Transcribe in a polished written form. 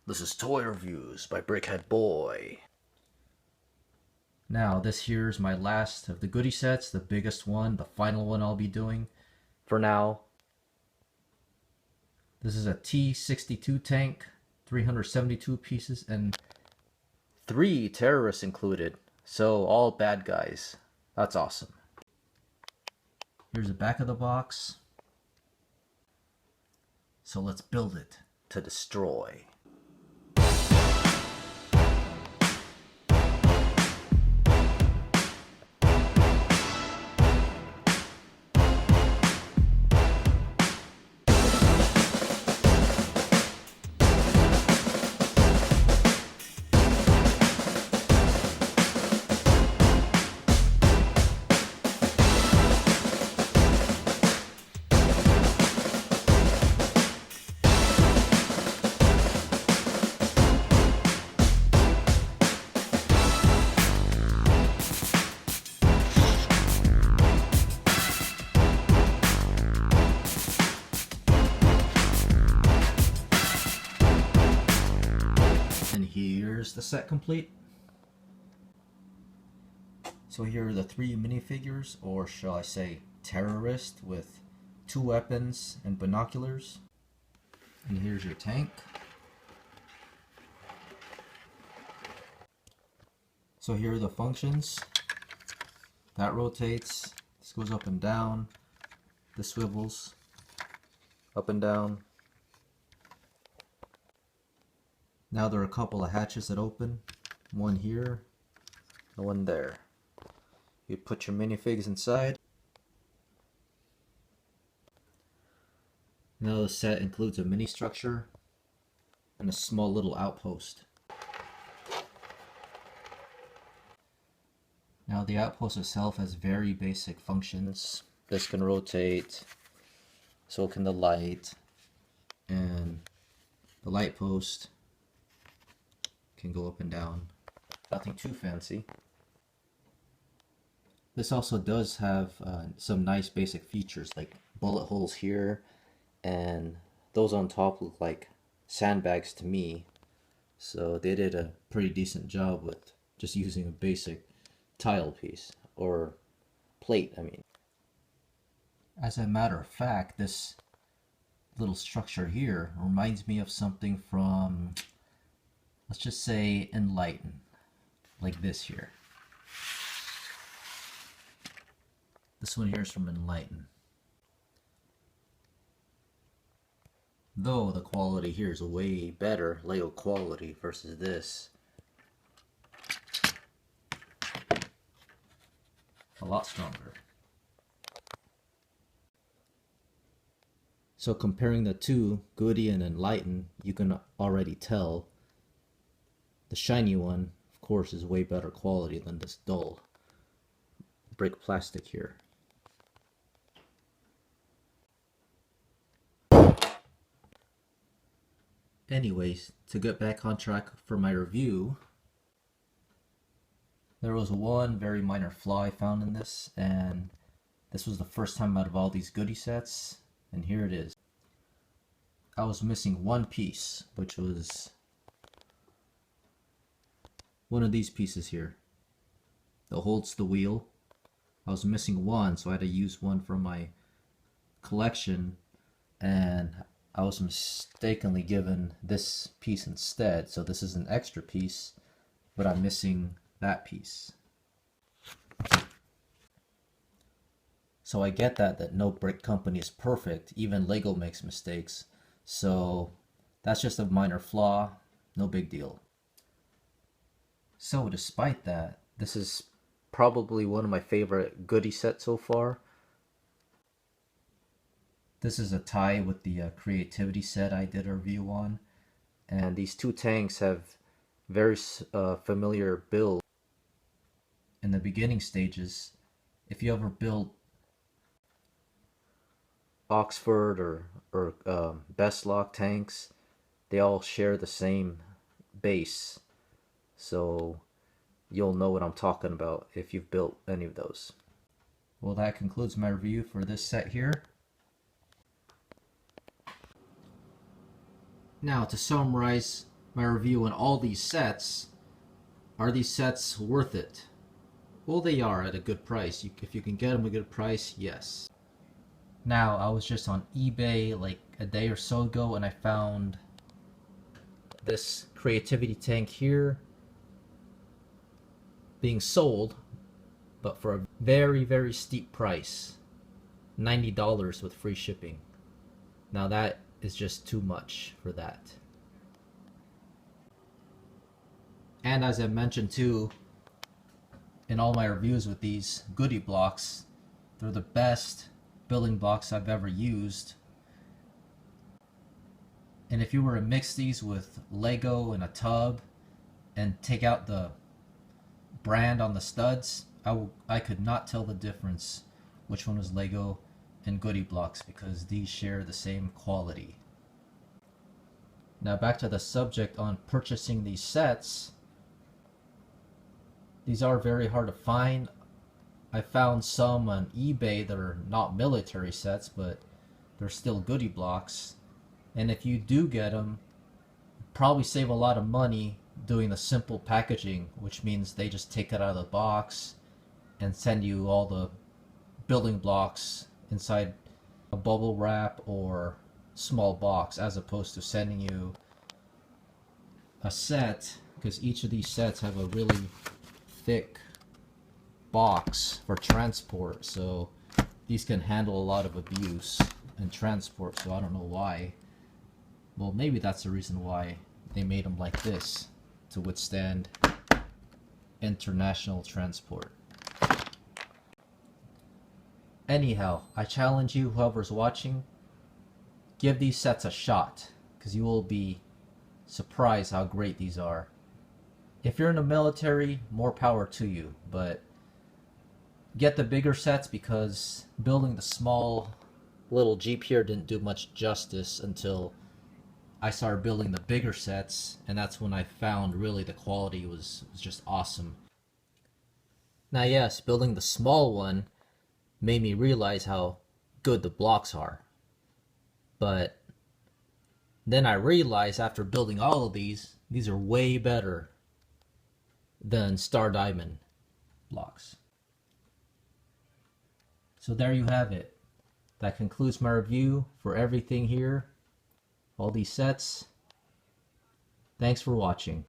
This is Toy Reviews by Brickhead Boy. Now, this here's my last of the goodie sets, the biggest one, the final one I'll be doing for now. This is a T-62 tank, 372 pieces, and 3 terrorists included, so all bad guys. That's awesome. Here's the back of the box. So let's build it to destroy. And here's the set complete. So here are the 3 minifigures, or shall I say terrorists, with 2 weapons and binoculars. And here's your tank. So here are the functions. That rotates, this goes up and down, this swivels up and down. Now there are a couple of hatches that open, one here and one there. You put your minifigs inside. Now the set includes a mini structure and a small little outpost. Now the outpost itself has very basic functions. This can rotate, so can the light, and the light post can go up and down. Nothing too fancy. This also does have some nice basic features like bullet holes here, and those on top look like sandbags to me. So they did a pretty decent job with just using a basic tile piece, or plate, I mean. As a matter of fact, this little structure here reminds me of something from, let's just say, Enlighten, like this here. This one here is from Enlighten. Though the quality here is way better, Lego quality, versus this. A lot stronger. So comparing the two, GUDI and Enlighten, you can already tell the shiny one, of course, is way better quality than this dull brick plastic here. Anyways, to get back on track for my review, there was one very minor flaw I found in this, and this was the first time out of all these goodie sets, and here it is. I was missing one piece, which was one of these pieces here that holds the wheel. I was missing one, so I had to use one from my collection, and I was mistakenly given this piece instead. So this is an extra piece, but I'm missing that piece. So I get that no brick company is perfect. Even Lego makes mistakes. So that's just a minor flaw, no big deal. So despite that, this is probably one of my favorite goodie sets so far. This is a tie with the creativity set I did a review on. And these 2 tanks have very familiar builds. In the beginning stages, if you ever build Oxford or Bestlock tanks, they all share the same base. So you'll know what I'm talking about if you've built any of those. Well, that concludes my review for this set here. Now, to summarize my review on all these sets. Are these sets worth it? Well, they are at a good price. If you can get them at a good price, yes. Now, I was just on eBay like a day or so ago and I found this creativity tank here being sold, but for a very, very steep price. $90 with free shipping. Now that is just too much for that. And as I mentioned too, in all my reviews with these GUDI blocks, they're the best building blocks I've ever used. And if you were to mix these with Lego in a tub and take out the brand on the studs, I could not tell the difference which one was Lego and GUDI blocks because these share the same quality. Now back to the subject on purchasing these sets. These are very hard to find. I found some on eBay that are not military sets, but they're still GUDI blocks. And if you do get them, probably save a lot of money doing the simple packaging, which means they just take it out of the box and send you all the building blocks inside a bubble wrap or small box, as opposed to sending you a set, because each of these sets have a really thick box for transport, so these can handle a lot of abuse and transport. So I don't know why. Well, maybe that's the reason why they made them like this, to withstand international transport. Anyhow, I challenge you, whoever's watching, give these sets a shot, because you will be surprised how great these are. If you're in the military, more power to you, but get the bigger sets, because building the small little Jeep here didn't do much justice until I started building the bigger sets, and that's when I found really the quality was just awesome. Now yes, building the small one made me realize how good the blocks are, but then I realized after building all of these are way better than Star Diamond blocks. So there you have it. That concludes my review for everything here, all these sets. Thanks for watching.